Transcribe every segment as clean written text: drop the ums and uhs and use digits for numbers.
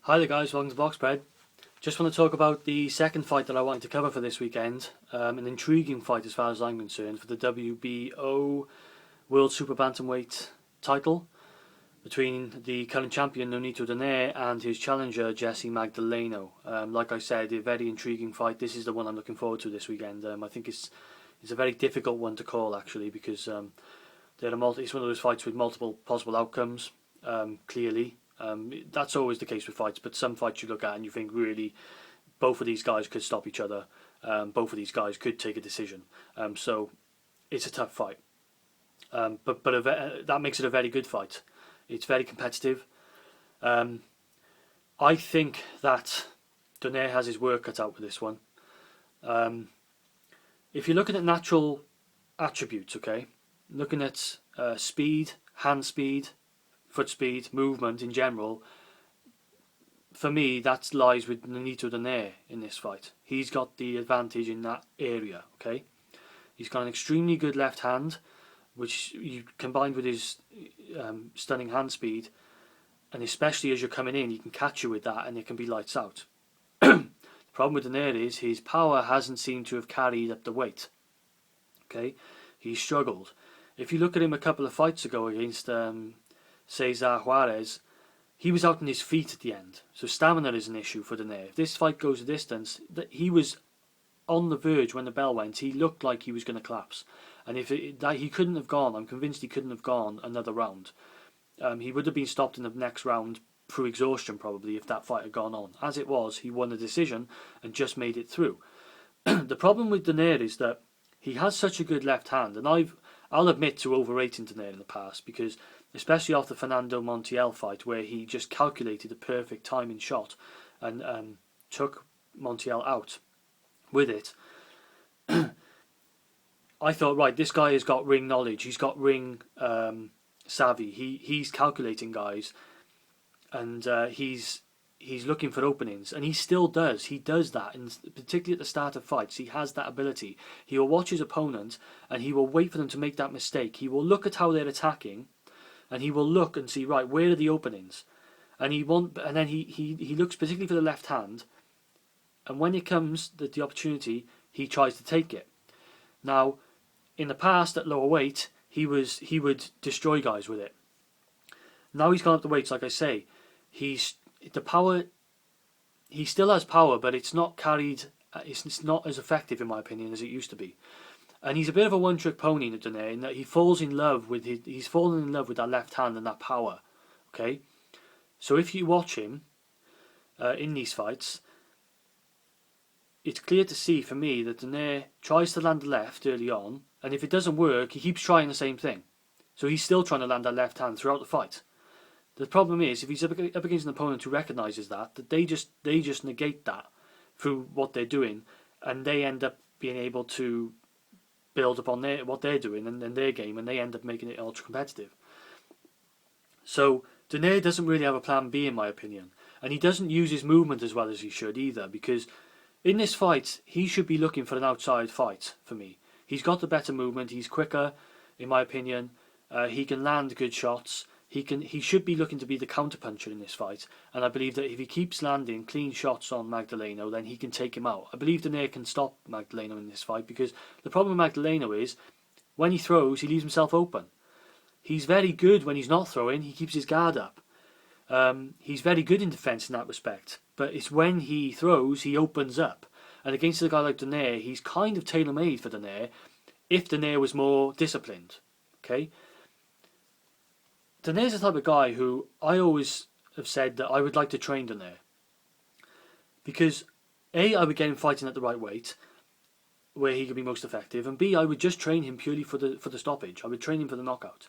Hi there guys, welcome to Box Bread. Just want to talk about the second fight that I wanted to cover for this weekend. An intriguing fight as far as I'm concerned for the WBO World Super Bantamweight title between the current champion Nonito Donaire and his challenger Jesse Magdaleno. Like I said, a very intriguing fight. This is the one I'm looking forward to this weekend. I think it's a very difficult one to call actually because it's one of those fights with multiple possible outcomes, clearly. That's always the case with fights, but some fights you look at and you think really both of these guys could stop each other. Both of these guys could take a decision. So it's a tough fight. But that makes it a very good fight. It's very competitive. I think that Donaire has his work cut out with this one. If you're looking at natural attributes, okay, looking at speed, hand speed, foot speed, movement in general, for me that lies with Nonito Donaire in this fight. He's got the advantage in that area, okay? He's got an extremely good left hand, which you combined with his stunning hand speed, and especially as you're coming in, he can catch you with that and it can be lights out. The problem with Donaire is his power hasn't seemed to have carried up the weight, okay? He's struggled. If you look at him a couple of fights ago against Cesar Juarez, he was out on his feet at the end, so stamina is an issue for Donaire. If this fight goes a distance, he was on the verge when the bell went. He looked like he was going to collapse, and he couldn't have gone. I'm convinced he couldn't have gone another round. He would have been stopped in the next round through exhaustion probably if that fight had gone on. As it was, he won the decision and just made it through. The problem with Donaire is that he has such a good left hand, and I'll admit to overrating Donaire in the past, because especially after the Fernando Montiel fight where he just calculated the perfect timing shot and took Montiel out with it. I thought, right, this guy has got ring knowledge, he's got ring savvy, he's calculating guys, and he's looking for openings, and he still does. He does that, and particularly at the start of fights, he has that ability. He will watch his opponent, and he will wait for them to make that mistake. He will look at how they're attacking, and he will look and see, right, where are the openings, and then he looks particularly for the left hand, and when it comes the opportunity, he tries to take it. Now, in the past at lower weight, he would destroy guys with it. Now he's gone up the weights, like I say, the power. He still has power, but it's not carried. It's not as effective, in my opinion, as it used to be. And he's a bit of a one-trick pony in Donaire, in that he's fallen in love with that left hand and that power. Okay, so if you watch him in these fights, it's clear to see for me that Donaire tries to land the left early on, and if it doesn't work, he keeps trying the same thing. So he's still trying to land that left hand throughout the fight. The problem is, if he's up against an opponent who recognises that they just negate that through what they're doing, and they end up being able to build upon what they're doing and their game, and they end up making it ultra competitive. So Donaire doesn't really have a plan B, in my opinion, and he doesn't use his movement as well as he should either, because in this fight he should be looking for an outside fight. For me, he's got the better movement, he's quicker, in my opinion, he can land good shots. He should be looking to be the counterpuncher in this fight, and I believe that if he keeps landing clean shots on Magdaleno, then he can take him out. I believe Donaire can stop Magdaleno in this fight, because the problem with Magdaleno is when he throws, he leaves himself open. He's very good when he's not throwing, he keeps his guard up. He's very good in defence in that respect, but it's when he throws, he opens up. And against a guy like Donaire, he's kind of tailor-made for Donaire, if Donaire was more disciplined. Okay? Donaire's the type of guy who I always have said that I would like to train Donaire. Because A, I would get him fighting at the right weight, where he could be most effective, and B, I would just train him purely for the stoppage. I would train him for the knockout.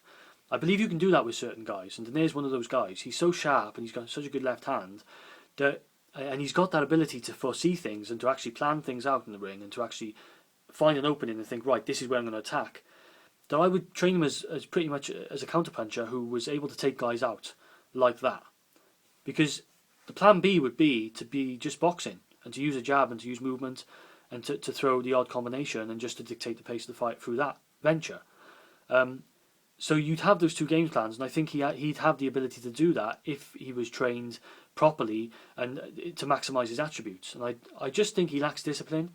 I believe you can do that with certain guys, and Donaire's one of those guys. He's so sharp and he's got such a good left hand, and he's got that ability to foresee things and to actually plan things out in the ring and to actually find an opening and think, right, this is where I'm going to attack, that I would train him as pretty much as a counterpuncher who was able to take guys out like that. Because the plan B would be to be just boxing and to use a jab and to use movement and to throw the odd combination and just to dictate the pace of the fight through that venture. So you'd have those two game plans, and I think he'd have the ability to do that if he was trained properly and to maximise his attributes. And I just think he lacks discipline.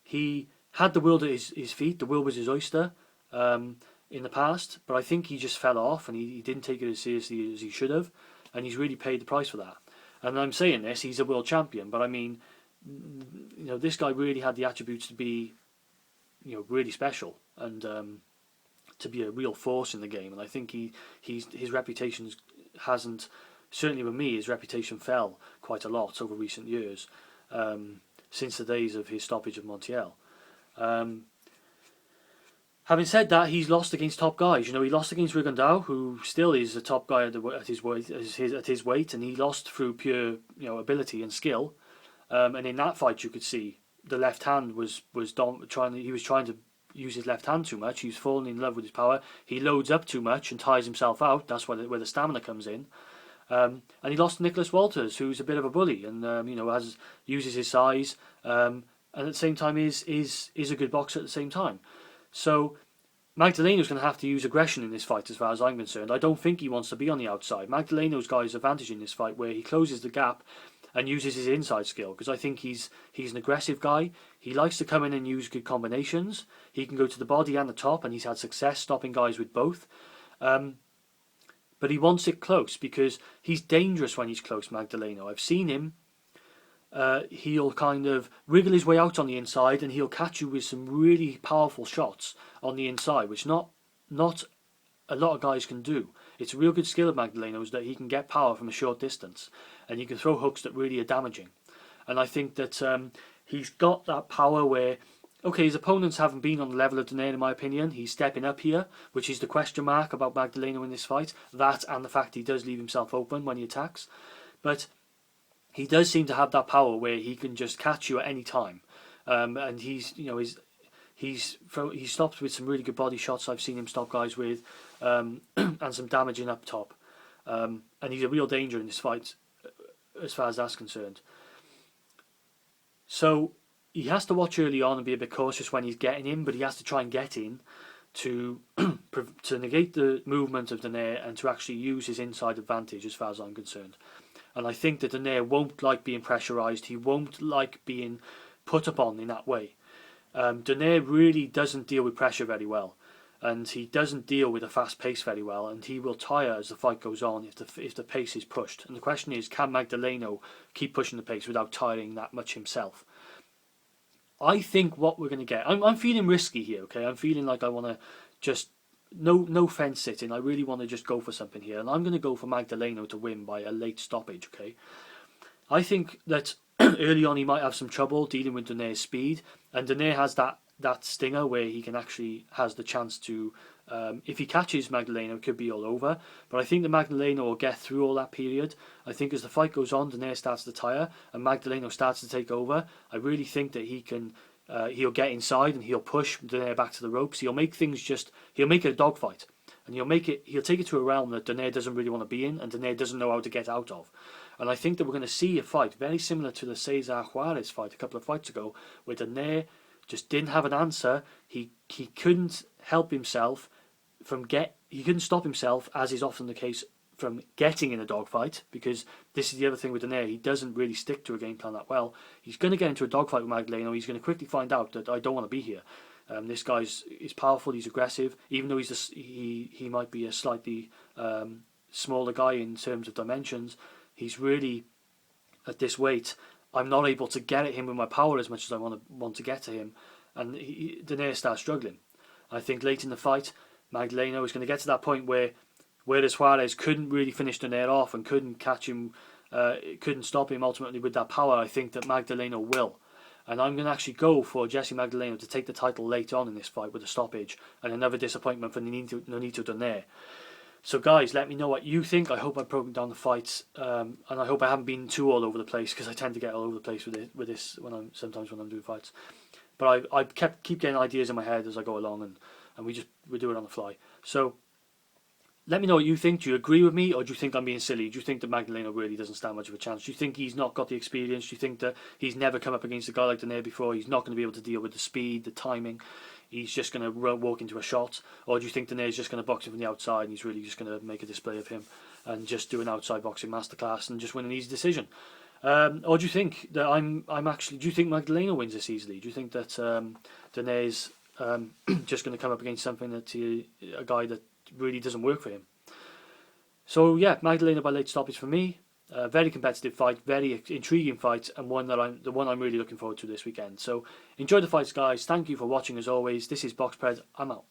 He had the world at his feet. The world was his oyster in the past, but I think he just fell off and he didn't take it as seriously as he should have, and he's really paid the price for that. And I'm saying this, he's a world champion, but I mean, this guy really had the attributes to be, really special and to be a real force in the game. And I think his reputation hasn't, certainly with me, his reputation fell quite a lot over recent years, since the days of his stoppage of Montiel. Having said that, he's lost against top guys. He lost against Rigondeaux, who still is a top guy at his weight, and he lost through pure ability and skill. And in that fight, you could see the left hand was trying to use his left hand too much. He's fallen in love with his power. He loads up too much and tires himself out. That's where the stamina comes in. And he lost to Nicholas Walters, who's a bit of a bully and uses his size, and at the same time is a good boxer at the same time. So Magdaleno's going to have to use aggression in this fight, as far as I'm concerned. I don't think he wants to be on the outside. Magdaleno's got his advantage in this fight, where he closes the gap and uses his inside skill, because I think he's an aggressive guy. He likes to come in and use good combinations. He can go to the body and the top, and he's had success stopping guys with both. But he wants it close because he's dangerous when he's close, Magdaleno. I've seen him. He'll kind of wriggle his way out on the inside, and he'll catch you with some really powerful shots on the inside, which not a lot of guys can do. It's a real good skill of Magdaleno's that he can get power from a short distance, and he can throw hooks that really are damaging. And I think that he's got that power where, okay, his opponents haven't been on the level of Donaire, in my opinion. He's stepping up here, which is the question mark about Magdaleno in this fight. That and the fact he does leave himself open when he attacks. But he does seem to have that power where he can just catch you at any time. And he's stopped with some really good body shots I've seen him stop guys with, and some damaging up top. And he's a real danger in this fight as far as that's concerned. So he has to watch early on and be a bit cautious when he's getting in, but he has to try and get in to negate the movement of Donaire and to actually use his inside advantage, as far as I'm concerned. And I think that Donaire won't like being pressurised. He won't like being put upon in that way. Donaire really doesn't deal with pressure very well, and he doesn't deal with a fast pace very well, and he will tire as the fight goes on if the pace is pushed. And the question is, can Magdaleno keep pushing the pace without tiring that much himself? I think what we're going to get... I'm feeling risky here, okay? I'm feeling like I want to just... No fence sitting. I really want to just go for something here. And I'm going to go for Magdaleno to win by a late stoppage, okay? I think that early on he might have some trouble dealing with Donaire's speed. And Donaire has that stinger where he can actually... has the chance to... if he catches Magdaleno, it could be all over. But I think that Magdaleno will get through all that period. I think as the fight goes on, Donaire starts to tire and Magdaleno starts to take over. I really think that he can... he'll get inside and he'll push Donaire back to the ropes. He'll make things he'll make it a dogfight, and he'll take it to a realm that Donaire doesn't really want to be in, and Donaire doesn't know how to get out of. And I think that we're going to see a fight very similar to the Cesar Juarez fight a couple of fights ago, where Donaire just didn't have an answer. He couldn't help himself he couldn't stop himself, as is often the case, from getting in a dogfight, because this is the other thing with Donaire. He doesn't really stick to a game plan that well. He's going to get into a dogfight with Magdaleno. He's going to quickly find out that I don't want to be here. This guy's powerful. He's aggressive, even though he might be a slightly smaller guy in terms of dimensions. He's really at this weight. I'm not able to get at him with my power as much as I want to get to him, and Donaire starts struggling. I think late in the fight, Magdaleno is going to get to that point whereas Juarez couldn't really finish Donaire off and couldn't catch him, couldn't stop him ultimately with that power. I think that Magdaleno will. And I'm going to actually go for Jesse Magdaleno to take the title late on in this fight with a stoppage, and another disappointment for Nonito Donaire. So guys, let me know what you think. I hope I've broken down the fights, and I hope I haven't been too all over the place, because I tend to get all over the place with this sometimes when I'm doing fights. But I keep getting ideas in my head as I go along, and we do it on the fly. So let me know what you think. Do you agree with me, or do you think I'm being silly? Do you think that Magdaleno really doesn't stand much of a chance? Do you think he's not got the experience? Do you think that he's never come up against a guy like Donaire before? He's not going to be able to deal with the speed, the timing? he's just going to walk into a shot, or do you think Donaire's just going to box him from the outside and he's really just going to make a display of him and just do an outside boxing masterclass and just win an easy decision? Or do you think that do you think Magdaleno wins this easily? Do you think that Donaire's just going to come up against something that a guy that really doesn't work for him? So yeah, Magdaleno by late stoppage for me. Very competitive fight, very intriguing fight, and one I'm really looking forward to this weekend. So enjoy the fights, guys. Thank you for watching as always. This is BoxPred. I'm out.